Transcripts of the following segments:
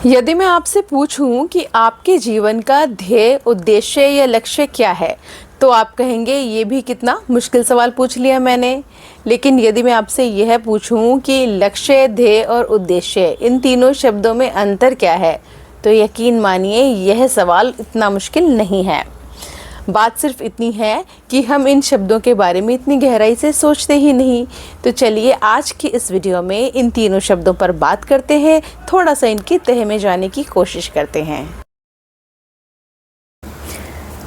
यदि मैं आपसे पूछूं कि आपके जीवन का ध्येय, उद्देश्य या लक्ष्य क्या है, तो आप कहेंगे ये भी कितना मुश्किल सवाल पूछ लिया मैंने। लेकिन यदि मैं आपसे यह पूछूं कि लक्ष्य, ध्येय और उद्देश्य, इन तीनों शब्दों में अंतर क्या है, तो यकीन मानिए यह सवाल इतना मुश्किल नहीं है। बात सिर्फ इतनी है कि हम इन शब्दों के बारे में इतनी गहराई से सोचते ही नहीं। तो चलिए आज की इस वीडियो में इन तीनों शब्दों पर बात करते हैं, थोड़ा सा इनकी तह में जाने की कोशिश करते हैं।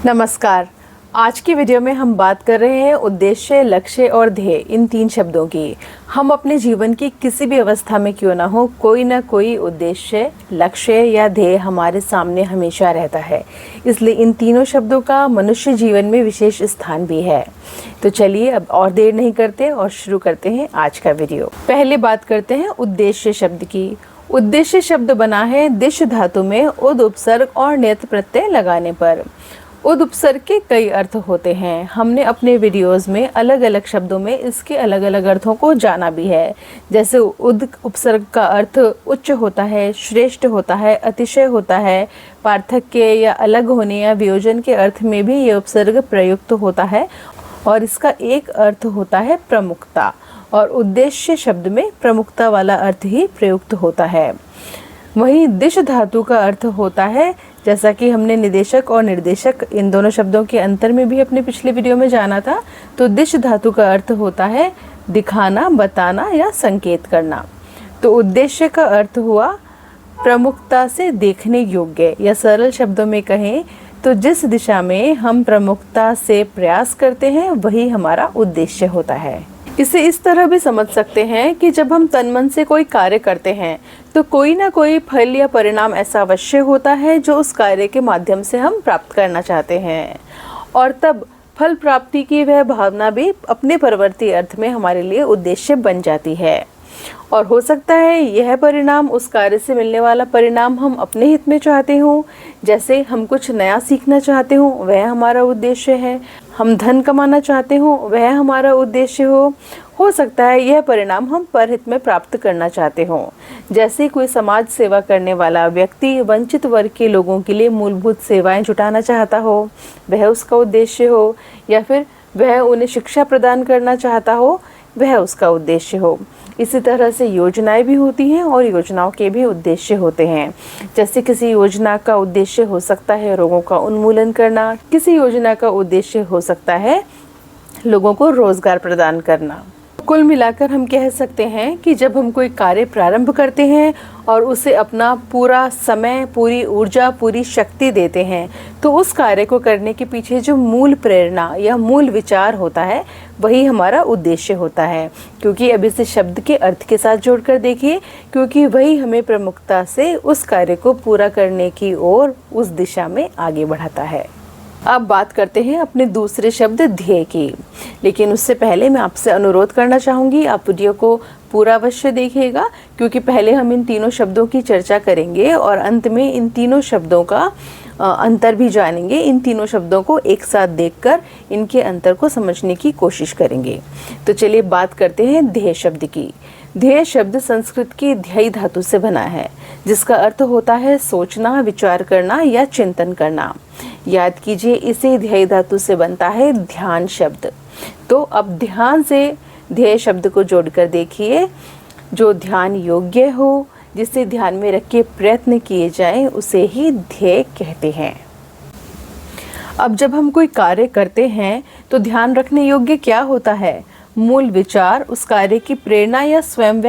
नमस्कार। आज की वीडियो में हम बात कर रहे हैं उद्देश्य, लक्ष्य और ध्येय, इन तीन शब्दों की। हम अपने जीवन की किसी भी अवस्था में क्यों ना हो, कोई ना कोई उद्देश्य, लक्ष्य या ध्येय हमारे सामने हमेशा रहता है। इसलिए इन तीनों शब्दों का मनुष्य जीवन में विशेष स्थान भी है। तो चलिए अब और देर नहीं करते और शुरू करते हैं आज का वीडियो। पहले बात करते हैं उद्देश्य शब्द की। उद्देश्य शब्द बना है दिश धातु में उद उपसर्ग और नेत्र प्रत्यय लगाने पर। उद उपसर्ग के कई अर्थ होते हैं। हमने अपने वीडियोस में अलग अलग शब्दों में इसके अलग अलग अर्थों को जाना भी है। जैसे उद उपसर्ग का अर्थ उच्च होता है, श्रेष्ठ होता है, अतिशय होता है। पार्थक्य या अलग होने या वियोजन के अर्थ में भी ये उपसर्ग प्रयुक्त होता है और इसका एक अर्थ होता है प्रमुखता, और उद्देश्य शब्द में प्रमुखता वाला अर्थ ही प्रयुक्त होता है। वहीं दिश धातु का अर्थ होता है, जैसा कि हमने निदेशक और निर्देशक इन दोनों शब्दों के अंतर में भी अपने पिछले वीडियो में जाना था। तो दिश धातु का अर्थ होता है दिखाना, बताना या संकेत करना। तो उद्देश्य का अर्थ हुआ प्रमुखता से देखने योग्य, या सरल शब्दों में कहें तो जिस दिशा में हम प्रमुखता से प्रयास करते हैं वही हमारा उद्देश्य होता है। इसे इस तरह भी समझ सकते हैं कि जब हम तन मन से कोई कार्य करते हैं तो कोई ना कोई फल या परिणाम ऐसा अवश्य होता है जो उस कार्य के माध्यम से हम प्राप्त करना चाहते हैं, और तब फल प्राप्ति की वह भावना भी अपने परवर्ती अर्थ में हमारे लिए उद्देश्य बन जाती है। और हो सकता है यह परिणाम, उस कार्य से मिलने वाला परिणाम हम अपने हित में चाहते हों। जैसे हम कुछ नया सीखना चाहते हों, वह हमारा उद्देश्य है। हम धन कमाना चाहते हों, वह हमारा उद्देश्य हो सकता है यह परिणाम हम परहित में प्राप्त करना चाहते हों। जैसे कोई समाज सेवा करने वाला व्यक्ति वंचित वर्ग के लोगों के लिए मूलभूत सेवाएं जुटाना चाहता हो, वह उसका उद्देश्य हो। या फिर वह उन्हें शिक्षा प्रदान करना चाहता हो, वह उसका उद्देश्य हो। इसी तरह से योजनाएं भी होती हैं और योजनाओं के भी उद्देश्य होते हैं। जैसे किसी योजना का उद्देश्य हो सकता है रोगों का उन्मूलन करना, किसी योजना का उद्देश्य हो सकता है लोगों को रोजगार प्रदान करना। कुल मिलाकर हम कह सकते हैं कि जब हम कोई कार्य प्रारंभ करते हैं और उसे अपना पूरा समय, पूरी ऊर्जा, पूरी शक्ति देते हैं, तो उस कार्य को करने के पीछे जो मूल प्रेरणा या मूल विचार होता है वही हमारा उद्देश्य होता है। क्योंकि अब इसे शब्द के अर्थ के साथ जोड़कर देखिए, क्योंकि वही हमें प्रमुखता से उस कार्य को पूरा करने की ओर, उस दिशा में आगे बढ़ाता है। अब बात करते हैं अपने दूसरे शब्द ध्येय की। लेकिन उससे पहले मैं आपसे अनुरोध करना चाहूँगी, आप वीडियो को पूरा अवश्य देखिएगा, क्योंकि पहले हम इन तीनों शब्दों की चर्चा करेंगे और अंत में इन तीनों शब्दों का अंतर भी जानेंगे। इन तीनों शब्दों को एक साथ देखकर इनके अंतर को समझने की कोशिश करेंगे। तो चलिए बात करते हैं ध्येय शब्द की। ध्येय शब्द संस्कृत की ध्येय धातु से बना है, जिसका अर्थ होता है सोचना, विचार करना या चिंतन करना। याद कीजिए, इसे ध्येय धातु से बनता है ध्यान शब्द। तो अब ध्यान से ध्येय शब्द को जोड़कर देखिए। जो ध्यान योग्य हो, जिसे ध्यान में रख के प्रयत्न किए जाएं, उसे ही ध्येय कहते हैं। अब जब हम कोई कार्य करते हैं तो ध्यान रखने योग्य क्या होता है? मूल विचार, उस कार्य की प्रेरणा या स्वयं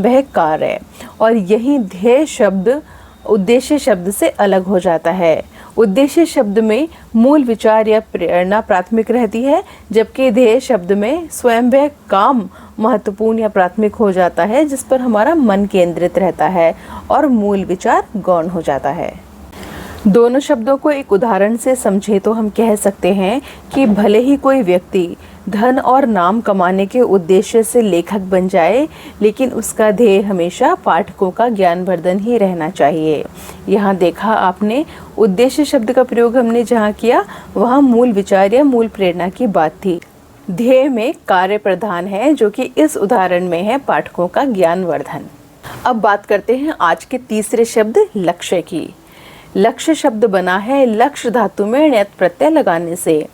वह कार्य। और यही ध्येय शब्द उद्देश्य शब्द से अलग हो जाता है। उद्देश्य शब्द में मूल विचार या प्रेरणा प्राथमिक रहती है, जबकि ध्येय शब्द में स्वयं वह काम महत्वपूर्ण या प्राथमिक हो जाता है, जिस पर हमारा मन केंद्रित रहता है और मूल विचार गौण हो जाता है। दोनों शब्दों को एक उदाहरण से समझे तो हम कह सकते हैं कि भले ही कोई व्यक्ति धन और नाम कमाने के उद्देश्य से लेखक बन जाए, लेकिन उसका ध्येय हमेशा पाठकों का ज्ञानवर्धन ही रहना चाहिए। यहाँ देखा आपने, उद्देश्य शब्द का प्रयोग हमने जहाँ किया वहाँ मूल विचार या मूल प्रेरणा की बात थी। ध्येय में कार्य प्रधान है, जो कि इस उदाहरण में है पाठकों का ज्ञानवर्धन। अब बात करते हैं आज के तीसरे शब्द लक्ष्य की। लक्ष्य शब्द बना है लक्ष्य धातु में ण्यत प्रत्यय लगाने से।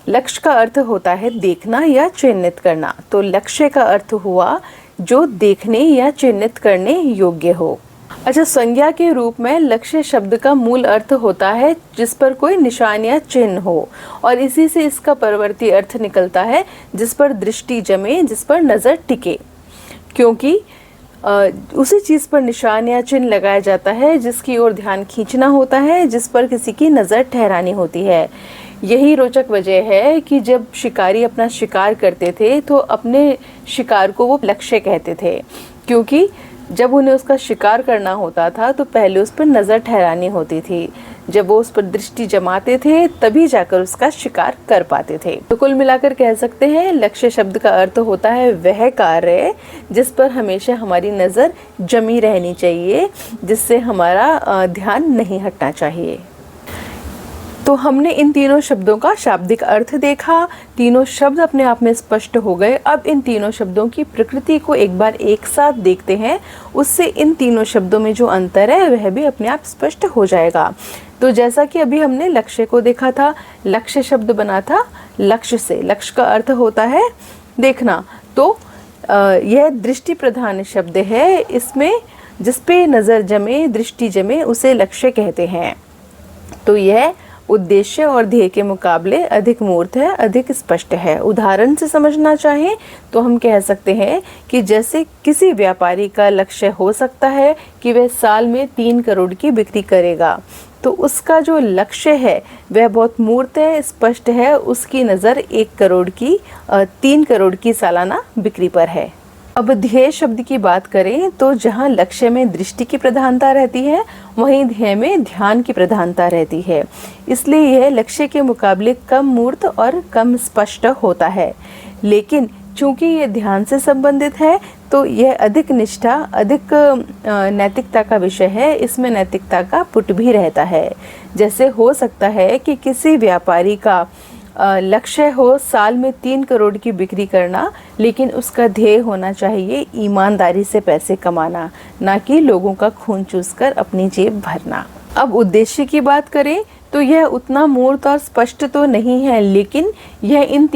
लक्ष्य का अर्थ होता है देखना या चिन्हित करना, तो लक्ष्य का अर्थ हुआ जो देखने या चिन्हित करने योग्य हो। अच्छा, संज्ञा के रूप में लक्ष्य शब्द का मूल अर्थ होता है जिस पर कोई निशान या चिन्ह हो, और इसी से इसका परवर्ती अर्थ निकलता है जिस पर दृष्टि जमे, जिस पर नज़र टिके, क्योंकि उसी चीज़ पर निशान या चिन्ह लगाया जाता है जिसकी ओर ध्यान खींचना होता है, जिस पर किसी की नज़र ठहरानी होती है। यही रोचक वजह है कि जब शिकारी अपना शिकार करते थे तो अपने शिकार को वो लक्ष्य कहते थे, क्योंकि जब उन्हें उसका शिकार करना होता था तो पहले उस पर नज़र ठहरानी होती थी। जब वो उस पर दृष्टि जमाते थे तभी जाकर उसका शिकार कर पाते थे। तो कुल मिलाकर कह सकते हैं लक्ष्य शब्द का अर्थ होता है वह कार्य जिस पर हमेशा हमारी नज़र जमी रहनी चाहिए, जिससे हमारा ध्यान नहीं हटना चाहिए। तो हमने इन तीनों शब्दों का शाब्दिक अर्थ देखा, तीनों शब्द अपने आप में स्पष्ट हो गए। अब इन तीनों शब्दों की प्रकृति को एक बार एक साथ देखते हैं, उससे इन तीनों शब्दों में जो अंतर है वह भी अपने आप स्पष्ट हो जाएगा। तो जैसा कि अभी हमने लक्ष्य को देखा था, लक्ष्य शब्द बना था लक्ष्य से। लक्ष्य का अर्थ होता है देखना, तो यह दृष्टि प्रधान शब्द है। इसमें जिस पे नज़र जमे, दृष्टि जमे, उसे लक्ष्य कहते हैं। तो यह उद्देश्य और ध्येय के मुकाबले अधिक मूर्त है, अधिक स्पष्ट है। उदाहरण से समझना चाहें तो हम कह सकते हैं कि जैसे किसी व्यापारी का लक्ष्य हो सकता है कि वह साल में 3 करोड़ की बिक्री करेगा, तो उसका जो लक्ष्य है वह बहुत मूर्त है, स्पष्ट है। उसकी नज़र 3 करोड़ की सालाना बिक्री पर है। अब ध्येय शब्द की बात करें तो जहाँ लक्ष्य में दृष्टि की प्रधानता रहती है, वहीं ध्येय में ध्यान की प्रधानता रहती है। इसलिए यह लक्ष्य के मुकाबले कम मूर्त और कम स्पष्ट होता है। लेकिन चूंकि यह ध्यान से संबंधित है तो यह अधिक निष्ठा, अधिक नैतिकता का विषय है। इसमें नैतिकता का पुट भी रहता है। जैसे हो सकता है कि किसी व्यापारी का लक्ष्य हो साल में 3 करोड़ की बिक्री करना, लेकिन उसका ध्येय होना चाहिए ईमानदारी से पैसे कमाना, ना कि लोगों का खून चूसकर अपनी जेब भरना। अब उद्देश्य की बात करें तो यह उतना मूर्त और स्पष्ट तो नहीं है, लेकिन यह इन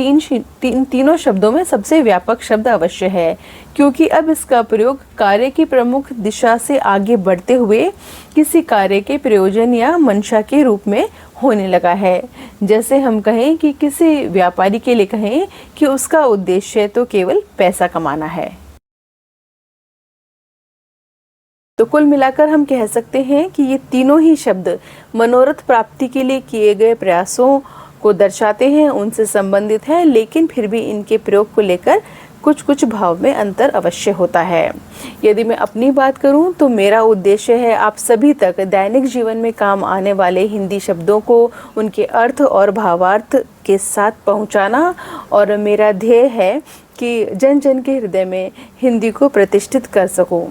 तीनों शब्दों में सबसे व्यापक शब्द अवश्य है, क्योंकि अब इसका प्रयोग कार्य की प्रमुख दिशा से आगे बढ़ते हुए किसी कार्य के प्रयोजन या मंशा के रूप में होने लगा है। जैसे हम कहें कि किसी व्यापारी के लिए कहें कि उसका उद्देश्य तो केवल पैसा कमाना है। तो कुल मिलाकर हम कह सकते हैं कि ये तीनों ही शब्द मनोरथ प्राप्ति के लिए किए गए प्रयासों को दर्शाते हैं, उनसे संबंधित हैं, लेकिन फिर भी इनके प्रयोग को लेकर कुछ भाव में अंतर अवश्य होता है। यदि मैं अपनी बात करूं तो मेरा उद्देश्य है आप सभी तक दैनिक जीवन में काम आने वाले हिंदी शब्दों को उनके अर्थ और भावार्थ के साथ पहुंचाना, और मेरा ध्येय है कि जन जन के हृदय में हिंदी को प्रतिष्ठित कर सकूं।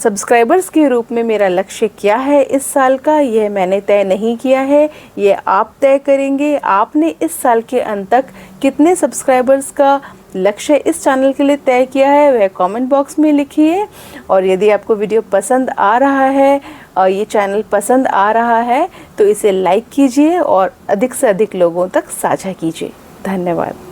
सब्सक्राइबर्स के रूप में मेरा लक्ष्य क्या है इस साल का, यह मैंने तय नहीं किया है, ये आप तय करेंगे। आपने इस साल के अंत तक कितने सब्सक्राइबर्स का लक्ष्य इस चैनल के लिए तय किया है वह कमेंट बॉक्स में लिखिए। और यदि आपको वीडियो पसंद आ रहा है और ये चैनल पसंद आ रहा है तो इसे लाइक कीजिए और अधिक से अधिक लोगों तक साझा कीजिए। धन्यवाद।